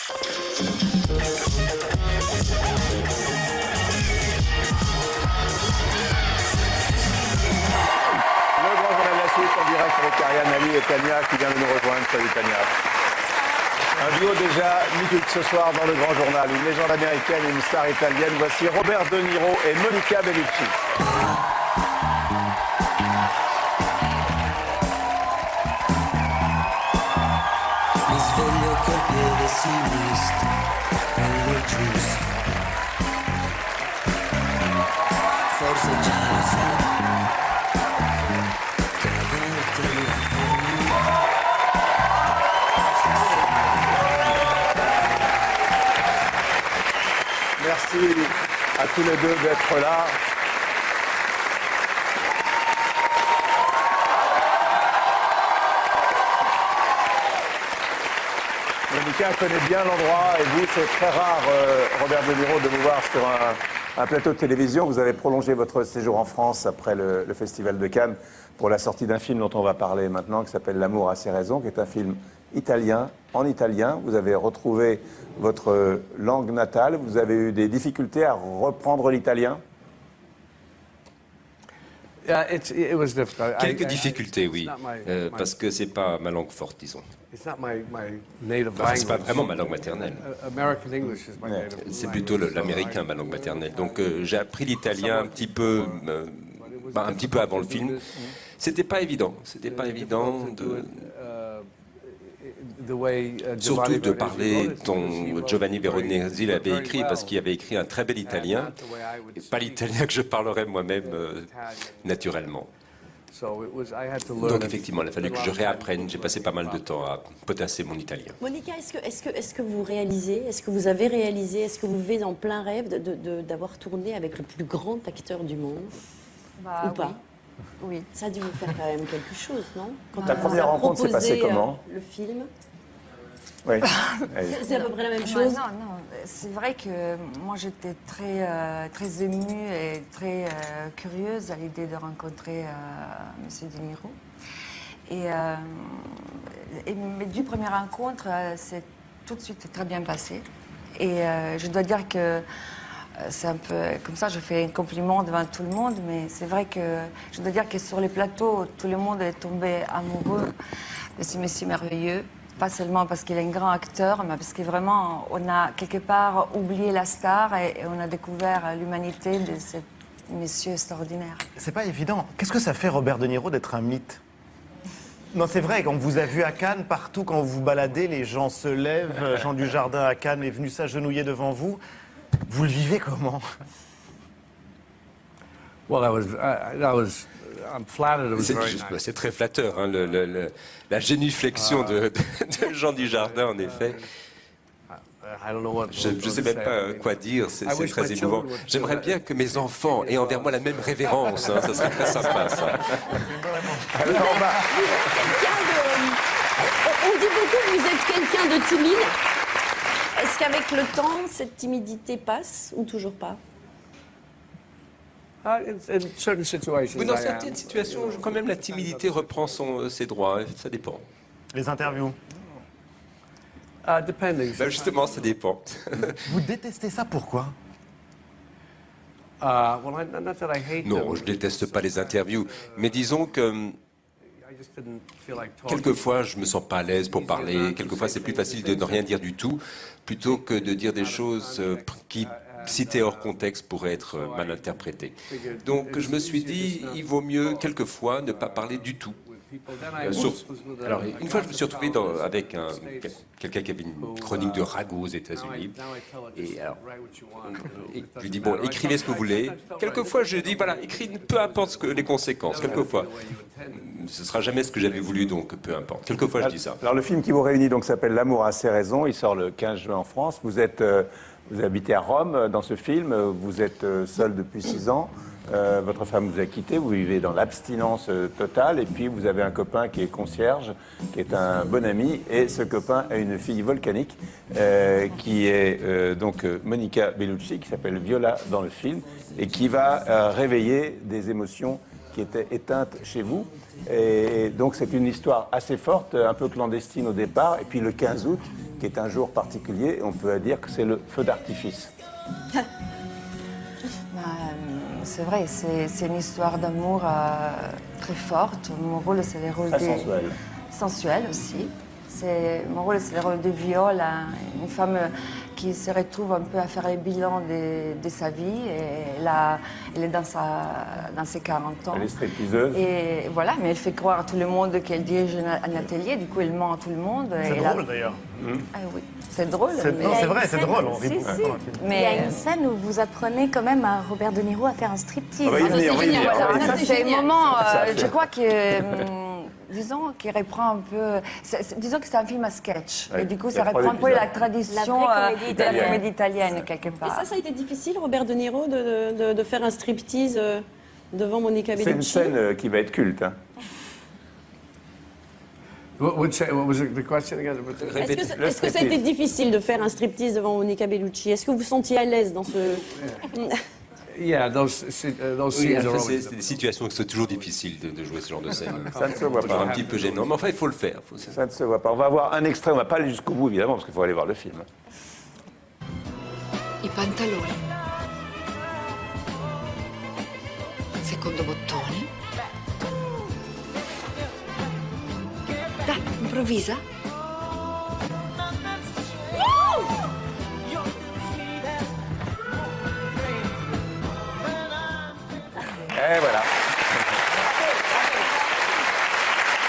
En direct avec Ariane Ali et Tania qui vient de nous rejoindre. Salut Tania. Un duo déjà mythique ce soir dans le Grand Journal. Une légende américaine et une star italienne. Voici Robert De Niro et Monica Bellucci. Mi sveglio col piede sinistro quello giusto. Forse già lo sai che a volte la follia. Merci à tous les deux d'être là. Monica connaît bien l'endroit et vous, c'est très rare, Robert De Niro, de vous voir sur un plateau de télévision. Vous avez prolongé votre séjour en France après le Festival de Cannes pour la sortie d'un film dont on va parler maintenant, qui s'appelle L'amour a ses raisons, qui est un film italien, en italien. Vous avez retrouvé votre langue natale. Vous avez eu des difficultés à reprendre l'italien? Quelques difficultés, oui, parce que c'est pas ma langue forte, disons. Enfin, c'est pas vraiment ma langue maternelle. C'est plutôt l'américain, ma langue maternelle. Donc j'ai appris l'italien un petit peu avant le film. C'était pas évident. C'était pas évident surtout de parler dont Giovanni Veronesi l'avait écrit, parce qu'il avait écrit un très bel italien, et pas l'italien que je parlerais moi-même naturellement. Donc effectivement, il a fallu que je réapprenne. J'ai passé pas mal de temps à potasser mon italien. Monica, est-ce que vous réalisez, est-ce que vous avez réalisé, est-ce que vous vivez en plein rêve d'avoir tourné avec le plus grand acteur du monde ou pas? Oui. Ça a dû vous faire quand même quelque chose, non? Quand Ta première rencontre s'est passée comment? Le film. Oui. C'est à peu près la même chose. Non. C'est vrai que moi j'étais très émue et très curieuse à l'idée de rencontrer M. De Niro. Mais du première rencontre, c'est tout de suite très bien passé. Et je dois dire que c'est un peu comme ça, je fais un compliment devant tout le monde, mais c'est vrai que je dois dire que sur les plateaux, tout le monde est tombé amoureux de ce monsieur merveilleux. Pas seulement parce qu'il est un grand acteur, mais parce que vraiment, on a quelque part oublié la star et on a découvert l'humanité de ce monsieur extraordinaire. C'est pas évident. Qu'est-ce que ça fait, Robert De Niro, d'être un mythe? Non, c'est vrai, quand on vous a vu à Cannes, partout, quand vous vous baladez, les gens se lèvent. Jean Dujardin à Cannes est venu s'agenouiller devant vous. Vous le vivez comment? C'est très flatteur, hein, la génuflexion de Jean Dujardin, en effet. Je ne sais même pas quoi dire, c'est très émouvant. J'aimerais bien que mes enfants aient envers moi la même révérence, hein, ça serait très sympa, ça. On dit beaucoup que vous êtes quelqu'un de timide. Est-ce qu'avec le temps, cette timidité passe ou toujours pas? Oui, dans certaines situations, quand même, la timidité reprend ses droits, ça dépend. Les interviews? Ben justement, ça dépend. Vous détestez ça, pourquoi? Non, je déteste pas les interviews, mais disons que quelquefois, je me sens pas à l'aise pour parler. Quelquefois, c'est plus facile de ne rien dire du tout, plutôt que de dire des choses qui, citées hors contexte, pourraient être mal interprétées. Donc, je me suis dit, il vaut mieux quelquefois ne pas parler du tout. Alors, une fois, je me suis retrouvé avec quelqu'un qui avait une chronique de ragoût aux États-Unis. Et alors, je lui dis, bon, écrivez ce que vous voulez. Quelquefois, je dis, voilà, écrivez, peu importe les conséquences. Quelquefois, ce ne sera jamais ce que j'avais voulu, donc peu importe. Quelquefois, je dis ça. Alors, le film qui vous réunit donc s'appelle L'amour a ses raisons. Il sort le 15 juin en France. Vous habitez à Rome dans ce film. Vous êtes seul depuis 6 ans. Votre femme vous a quitté, vous vivez dans l'abstinence totale, et puis vous avez un copain qui est concierge, qui est un bon ami, et ce copain a une fille volcanique qui est donc Monica Bellucci, qui s'appelle Viola dans le film, et qui va réveiller des émotions qui était éteinte chez vous. Et donc c'est une histoire assez forte, un peu clandestine au départ. Et puis le 15 août, qui est un jour particulier, on peut dire que c'est le feu d'artifice. C'est vrai, c'est une histoire d'amour très forte. Mon rôle, c'est le rôle Très sensuel. sensuel aussi. Mon rôle, c'est le rôle de Viole, une femme qui se retrouve un peu à faire le bilan de sa vie. Et là, elle est dans ses 40 ans. Elle est stripteaseuse. Et voilà, mais elle fait croire à tout le monde qu'elle dirige un atelier. Du coup, elle ment à tout le monde. C'est drôle d'ailleurs. Ah oui, c'est drôle. Non, c'est vrai, c'est drôle. On rit beaucoup. Il y a Mais une scène où vous apprenez quand même à Robert De Niro à faire un striptease. On va y venir, on va y venir. voilà, on va y ça, venir. c'est un moment, Ça, je crois que, disons, qui reprend un peu. Disons que c'est un film à sketch. Ouais, Et du coup, il y ça a trois reprend un peu la épisodes. tradition La vraie comédie de la italienne. comédie italienne, quelque Et part. ça a été difficile, Robert De Niro, de faire un striptease devant Monica Bellucci? C'est une scène qui va être culte. Hein. What was the question again? Est-ce que ça a été difficile de faire un striptease devant Monica Bellucci? Est-ce que vous vous sentiez à l'aise dans ce... Yeah, those Oui, scenes are enfin, always. c'est des situations qui sont toujours difficiles de jouer ce genre de scène. Ça ne se voit Toujours pas. un petit peu gênant, mais enfin, il faut le faire. Ça ne se voit pas. On va voir un extrait, on ne va pas aller jusqu'au bout évidemment, parce qu'il faut aller voir le film. I pantaloni. Secondo bottone. Dai, improvvisa. Et voilà.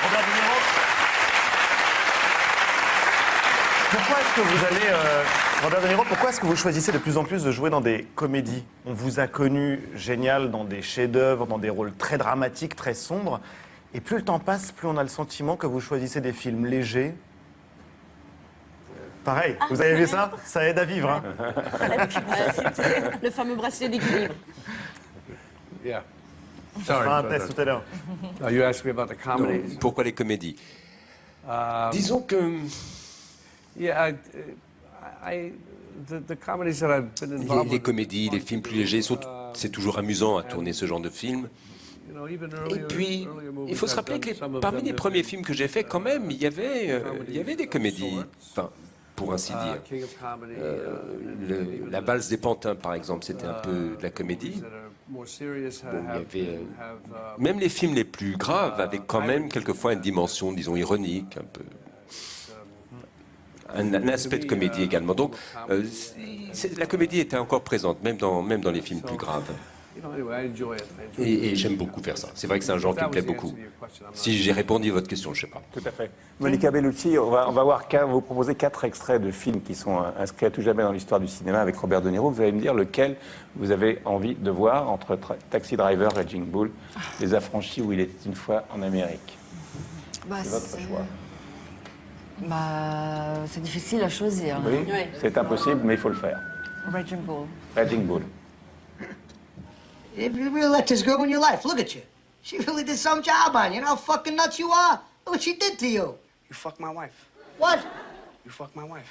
Robert De Niro, pourquoi est-ce que vous allez, Robert De Niro, pourquoi est-ce que vous choisissez de plus en plus de jouer dans des comédies? On vous a connu génial dans des chefs-d'œuvre, dans des rôles très dramatiques, très sombres. Et plus le temps passe, plus on a le sentiment que vous choisissez des films légers. Pareil, vous avez vu ça? Ça aide à vivre. Hein. Le fameux bracelet d'équilibre. Yeah. On Sorry. fera un but, test tout à l'heure. you asked me about the comedies. Pourquoi les comédies Disons que Yeah, the comedies that I've been involved les with. comédies, les films plus légers, c'est toujours amusant à tourner ce genre de film. You know, even Et earlier, puis, earlier movies il faut se I've rappeler done, que some of parmi them les have premiers been, films que j'ai faits, quand même, il y avait des comédies, enfin, pour ainsi dire. King of Comedy, La valse des pantins, par exemple, c'était un peu de la comédie. that are more serious Bon, il y avait, have même les films les plus graves avaient quand même quelquefois une dimension, disons, ironique, un peu. Un aspect de comédie également. Donc, la comédie était encore présente, même dans les films plus graves. you know, anyway, I enjoy it. I enjoy it. Et j'aime beaucoup faire ça. C'est vrai que c'est un genre qui me plaît beaucoup. Si j'ai répondu à votre question, je ne sais pas. Tout à fait. Monica Bellucci, on va voir, vous proposer 4 extraits de films qui sont inscrits à tout jamais dans l'histoire du cinéma avec Robert De Niro. Vous allez me dire lequel vous avez envie de voir entre Taxi Driver, Raging Bull, Les Affranchis ou Il était une fois en Amérique. Bah, C'est votre choix. c'est difficile à choisir. Oui, Ouais. c'est impossible, mais il faut le faire. Raging Bull. Raging Bull. You really let this girl in your life. Look at you. She really did some job on you. You know how fucking nuts you are? Look what she did to you. You fuck my wife. What? You fuck my wife.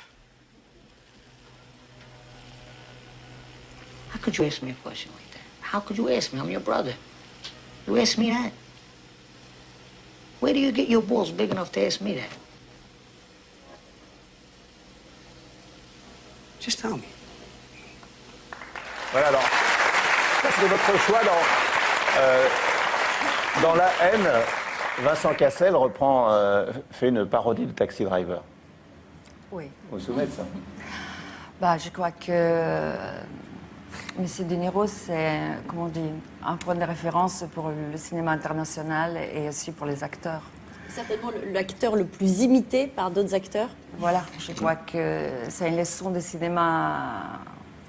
How could you ask me a question like that? How could you ask me? I'm your brother. You ask me that? Where do you get your balls big enough to ask me that? Just tell me. Voilà, alors, ça c'est votre choix dans La haine. Vincent Cassel fait une parodie de Taxi Driver. Oui. Vous vous souvenez de ça? Bah, je crois que M. De Niro, c'est, comment on dit, un point de référence pour le cinéma international et aussi pour les acteurs. Certainement l'acteur le plus imité par d'autres acteurs. Voilà, je crois que c'est une leçon de cinéma.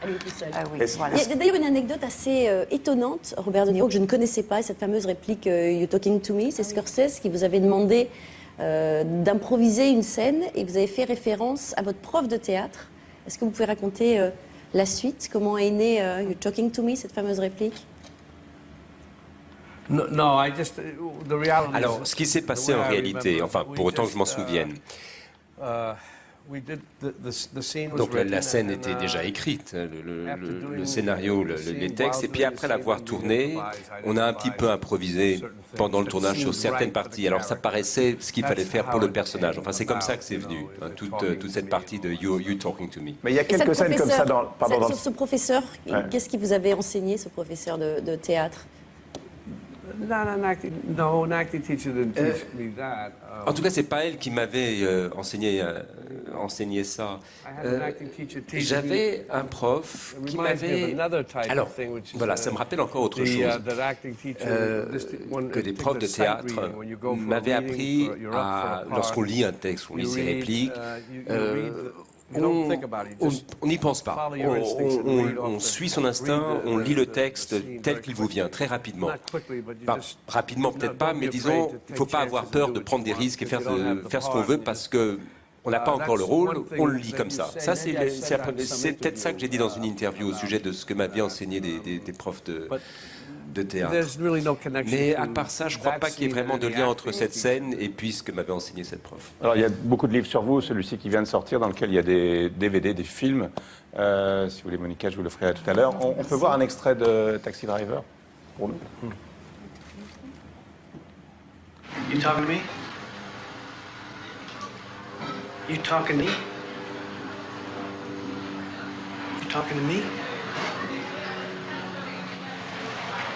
À lui tout seul. Ah oui, Est-ce- voilà. Il y a d'ailleurs une anecdote assez étonnante, Robert De Niro, que je ne connaissais pas, cette fameuse réplique You talking to me, c'est Scorsese qui vous avait demandé d'improviser une scène et vous avez fait référence à votre prof de théâtre. Est-ce que vous pouvez raconter la suite? Comment est née You talking to me, cette fameuse réplique? No, I just the reality. Alors, ce qui s'est passé en réalité, enfin, pour autant que je m'en souvienne, we did the scene was Donc written la scène and, était déjà écrite, after doing le scénario, the scene les textes, et while puis doing après the l'avoir scene, tourné, on a un petit peu improvisé pendant le tournage sur certaines parties. Alors ça paraissait ce qu'il fallait faire pour le personnage. Enfin c'est comme ça que c'est venu, hein, toute cette partie de You Talking to Me. Mais il y a Et ça, le quelques scènes comme ça dans... Pardon, dans le- sur ce professeur, Ouais. qu'est-ce qui vous avait enseigné, ce professeur de théâtre? An acting teacher didn't teach me that. En tout cas, c'est pas elle qui m'avait enseigné ça. I had an acting teacher teach me- J'avais un prof It qui reminds me of m'avait... another type of Alors, thing, which is, voilà, ça me rappelle encore autre chose. that acting teacher, when- Que des think profs of de sight théâtre reading, when you go for a m'avaient reading, appris you're up for a part, lorsqu'on lit un texte, on lit you ses read, répliques, you read you don't think about it, you just on n'y pense pas. follow your instincts and read off On the- suit son instinct, read the- on lit le the texte scene tel very qu'il vous vient, très rapidement. Not quickly, but you Enfin, just- rapidement no, peut-être pas, don't mais be disons, afraid to il ne take faut pas avoir chances and peur do de what prendre you des want, risques et because you don't have the faire ce qu'on part, veut you parce just- que on n'a pas encore le rôle, that's on le one lit thing comme that ça. you Ça, say. Maybe I said that in some c'est peut-être ça que j'ai dit dans une interview, interview au sujet de ce que m'avaient enseigné des profs de théâtre. There's really no connection Mais to à part ça, je ne crois that pas qu'il y ait scene vraiment and de the lien entre acting cette teacher. scène et puis ce que m'avait enseigné cette prof. Alors, il y a beaucoup de livres sur vous, celui-ci qui vient de sortir, dans lequel il y a des DVD, des films. Si vous voulez, Monica, je vous le ferai tout à l'heure. On peut voir un extrait de Taxi Driver pour nous. You talking to me? You talking to me? You talking to me?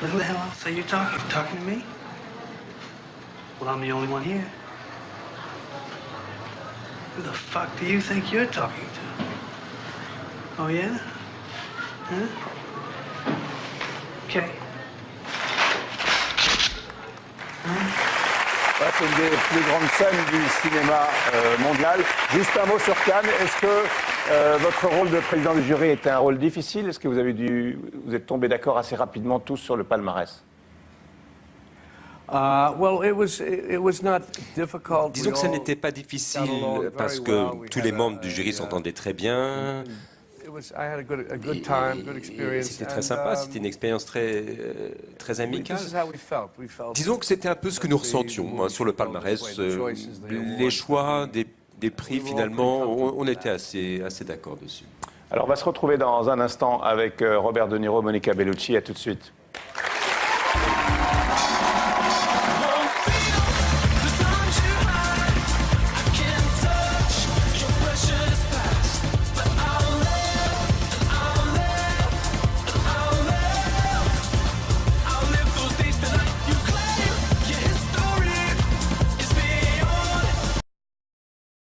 Who the hell else are you talking? You talking to me? Well, I'm the only one here. Who the fuck do you think you're talking to? Oh, yeah? Huh? Okay. Voilà, c'est une des plus grandes scènes du cinéma mondial. Juste un mot sur Cannes. Est-ce que votre rôle de président du jury était un rôle difficile? Est-ce que vous êtes tombés d'accord assez rapidement tous sur le palmarès? Well, it was not difficult. Disons We que ça all n'était pas got along difficile very parce well. que We tous had les membres du jury a, s'entendaient très bien. I had a good time, good Et experience. c'était très and, sympa, c'était une expérience très this amicale. is how we felt. We felt Disons que c'était un peu ce que nous ressentions hein, sur le palmarès. Les choix des prix, finalement, on était assez d'accord dessus. Alors, on va se retrouver dans un instant avec Robert De Niro, Monica Bellucci. À tout de suite.